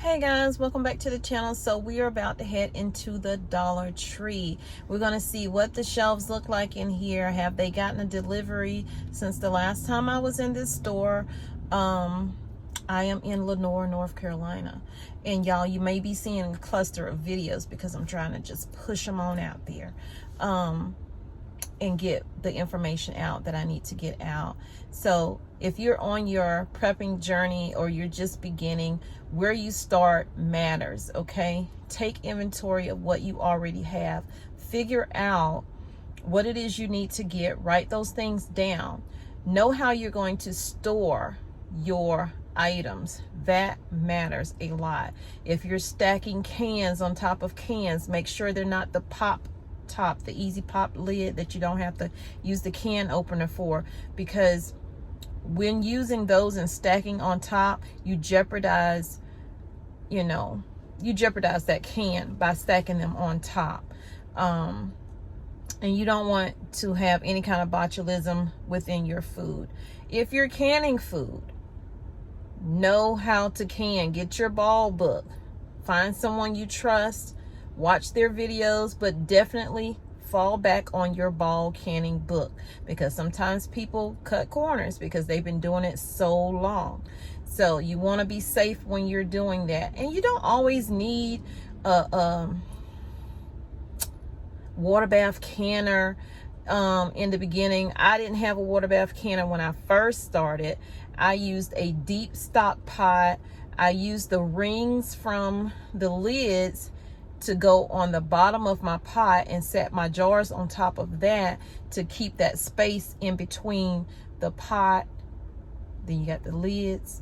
Hey guys, welcome back to the channel. So we are about to head into the Dollar Tree. We're going to see what the shelves look like in here. Have they gotten a delivery since the last time I was in this store? I am in Lenore, North Carolina. And y'all, you may be seeing a cluster of videos because I'm trying to just push them on out there. And get the information out that I need to get out. So if you're on your prepping journey or you're just beginning, where you start matters, okay? Take inventory of what you already have. Figure out what it is you need to get. Write those things down. Know how you're going to store your items. That matters a lot. If you're stacking cans on top of cans, make sure they're not the top, the easy pop lid that you don't have to use the can opener for, because when using those and stacking on top, you jeopardize that can by stacking them on top. And you don't want to have any kind of botulism within your food. If you're canning food, know how to can. Get your ball book, find someone you trust, watch their videos, but definitely fall back on your ball canning book, because sometimes people cut corners because they've been doing it so long. So you want to be safe when you're doing that. And you don't always need a water bath canner. In the beginning, I didn't have a water bath canner when I first started. I used a deep stock pot. I used the rings from the lids to go on the bottom of my pot and set my jars on top of that to keep that space in between the pot. Then you got the lids,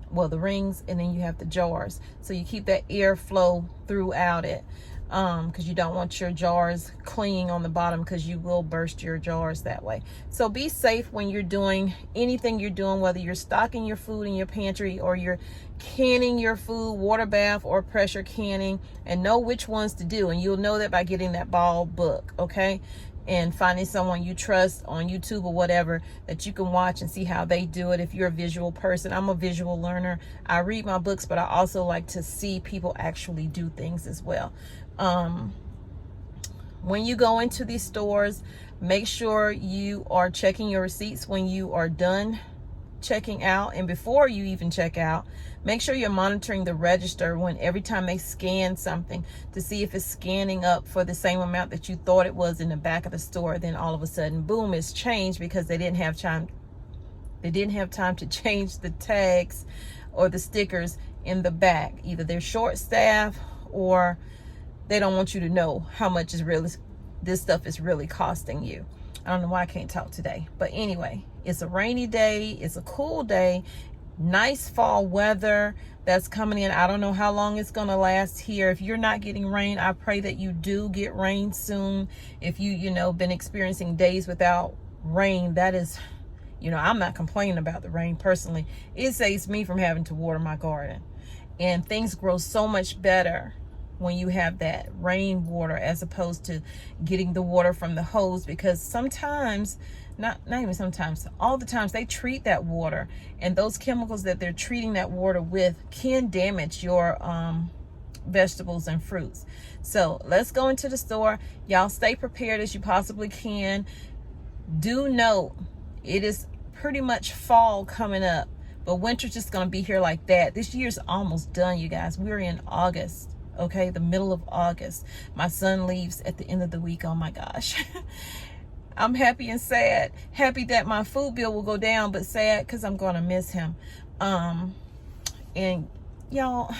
well, the rings, and then you have the jars. So you keep that airflow throughout it, because you don't want your jars clinging on the bottom, because you will burst your jars that way. So be safe when you're doing anything you're doing, whether you're stocking your food in your pantry or you're canning your food, water bath or pressure canning, and know which ones to do. And you'll know that by getting that ball book, okay? And finding someone you trust on YouTube or whatever that you can watch and see how they do it. If you're a visual person, I'm a visual learner. I read my books, but I also like to see people actually do things as well. When you go into these stores, make sure you are checking your receipts when you are done checking out, and before you even check out, make sure you're monitoring the register when every time they scan something to see if it's scanning up for the same amount that you thought it was in the back of the store. Then all of a sudden, boom, it's changed because they didn't have time to change the tags or the stickers in the back. Either they're short staffed or they don't want you to know how much this stuff is really costing you. I don't know why I can't talk today. But anyway, it's a rainy day. It's a cool day. Nice fall weather that's coming in. I don't know how long it's going to last here. If you're not getting rain, I pray that you do get rain soon. If been experiencing days without rain, that is, I'm not complaining about the rain personally. It saves me from having to water my garden. And things grow so much better when you have that rain water as opposed to getting the water from the hose, because sometimes, not even sometimes, all the times, they treat that water, and those chemicals that they're treating that water with can damage your vegetables and fruits. So let's go into the store. Y'all stay prepared as you possibly can. Do note, it is pretty much fall coming up, but winter's just going to be here like that. This year's almost done, you guys. We're in August. Okay, the middle of August. My son leaves at the end of the week. Oh my gosh. I'm happy and sad. Happy that my food bill will go down, but sad because I'm going to miss him. And y'all,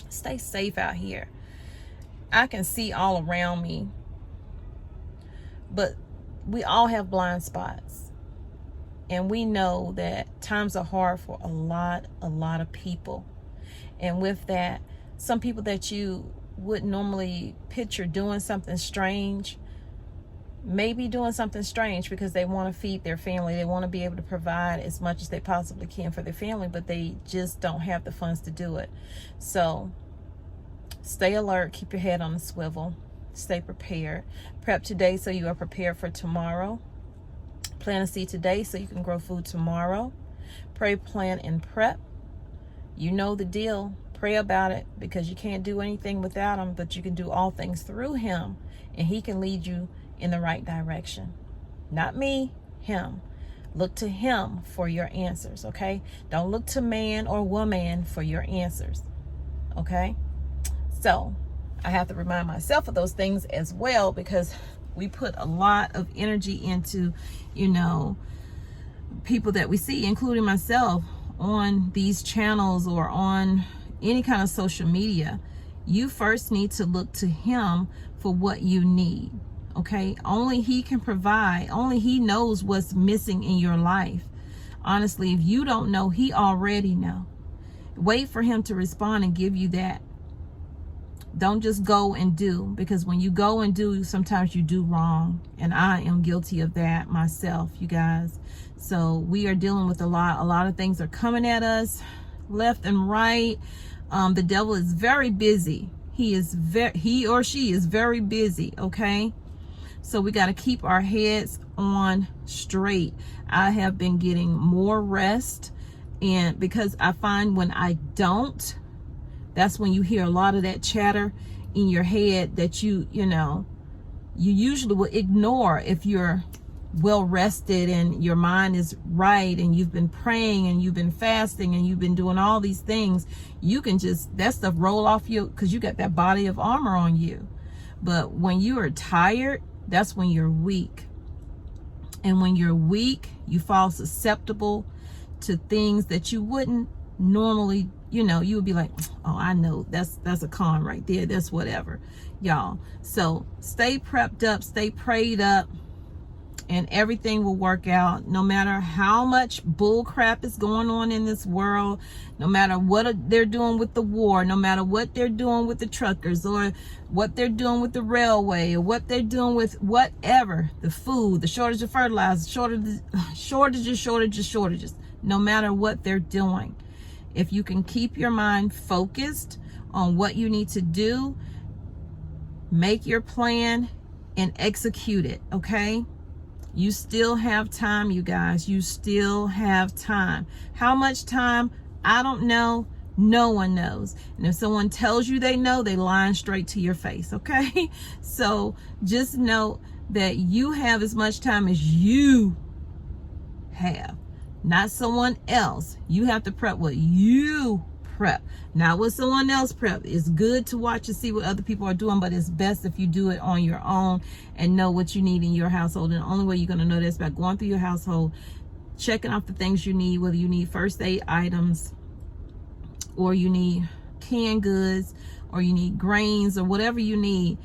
stay safe out here. I can see all around me, but we all have blind spots. And we know that times are hard for a lot of people. And with that, some people that you wouldn't normally picture doing something strange, maybe doing something strange because they want to feed their family. They want to be able to provide as much as they possibly can for their family, but they just don't have the funds to do it. So stay alert, keep your head on the swivel, stay prepared. Prep today so you are prepared for tomorrow. Plant a seed today so you can grow food tomorrow. Pray, plan, and prep. You know the deal. pray about it, because you can't do anything without him, but you can do all things through him, and he can lead you in the right direction. Not me, him. Look to him for your answers, okay? Don't look to man or woman for your answers, okay? So I have to remind myself of those things as well, because we put a lot of energy into, you know, people that we see, including myself, on these channels or on any kind of social media. You first need to look to him for what you need. Okay, only he can provide. Only he knows what's missing in your life. Honestly, if you don't know, he already know. Wait for him to respond and give you that. Don't just go and do, because when you go and do, sometimes you do wrong, and I am guilty of that myself, you guys. So we are dealing with a lot of things are coming at us left and right. The devil is very busy. He or she is very busy, okay? So we got to keep our heads on straight. I have been getting more rest, and because I find when I don't, that's when you hear a lot of that chatter in your head that you usually will ignore if you're well rested and your mind is right, and you've been praying and you've been fasting and you've been doing all these things. You can just, that stuff roll off you because you got that body of armor on you. But when you are tired, that's when you're weak. And when you're weak, you fall susceptible to things that you wouldn't normally, you would be like, oh, I know, that's a con right there, that's whatever, y'all. So stay prepped up, stay prayed up, and everything will work out. No matter how much bull crap is going on in this world, no matter what they're doing with the war, no matter what they're doing with the truckers, or what they're doing with the railway, or what they're doing with whatever, the food, the shortage of fertilizer, shortages, no matter what they're doing. If you can keep your mind focused on what you need to do, make your plan and execute it, okay? You still have time, you guys. You still have time. How much time? I don't know. No one knows. And if someone tells you they know, they lying straight to your face, okay? So just know that you have as much time as you have, not someone else. You have to prep what you prep, not what someone else prep. It's good to watch and see what other people are doing, but it's best if you do it on your own and know what you need in your household. And the only way you're going to know this is by going through your household, checking off the things you need, whether you need first aid items, or you need canned goods, or you need grains, or whatever you need.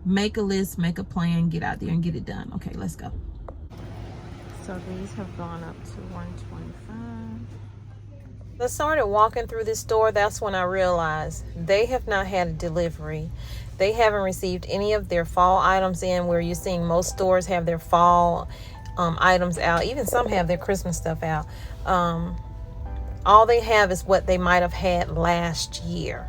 Make a list, make a plan, get out there and get it done. Okay, let's go. So these have gone up to $125. I started walking through this store. That's when I realized they have not had a delivery. They haven't received any of their fall items in, where you're seeing most stores have their fall items out. Even some have their Christmas stuff out. All they have is what they might have had last year,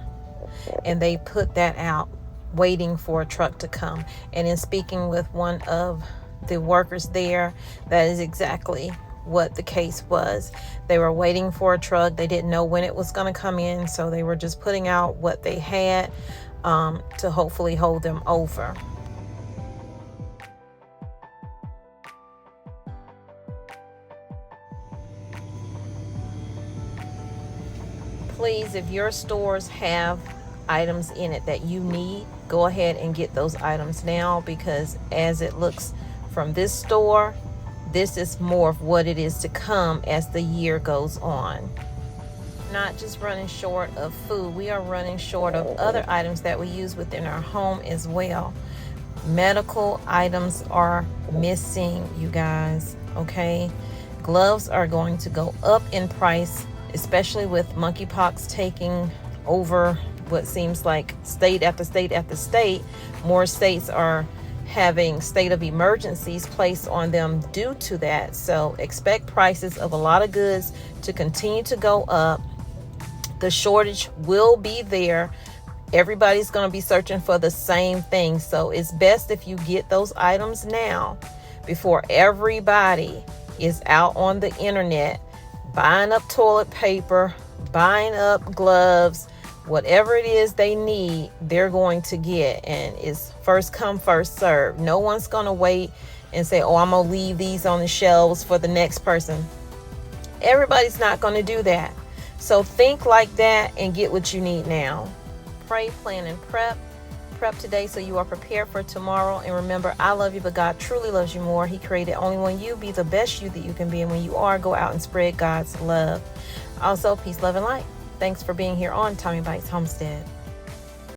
and they put that out waiting for a truck to come. And in speaking with one of the workers there, that is exactly what the case was. They were waiting for a truck. They didn't know when it was going to come in, so they were just putting out what they had to hopefully hold them over. Please, if your stores have items in it that you need, go ahead and get those items now, because as it looks from this store, this is more of what it is to come as the year goes on. Not just running short of food, we are running short of other items that we use within our home as well. Medical items are missing, you guys, okay? Gloves are going to go up in price, especially with monkeypox taking over what seems like state after state after state. More states are having state of emergencies placed on them due to that. So expect prices of a lot of goods to continue to go up. The shortage will be there. Everybody's going to be searching for the same thing. So it's best if you get those items now before everybody is out on the internet buying up toilet paper, buying up gloves, whatever it is they need, they're going to get. And it's first come, first serve. No one's going to wait and say, oh, I'm going to leave these on the shelves for the next person. Everybody's not going to do that. So think like that and get what you need now. Pray, plan, and prep. Prep today so you are prepared for tomorrow. And remember, I love you, but God truly loves you more. He created only one you. Be the best you that you can be. And when you are, go out and spread God's love. Also, peace, love, and light. Thanks for being here on Tommy Bites Homestead.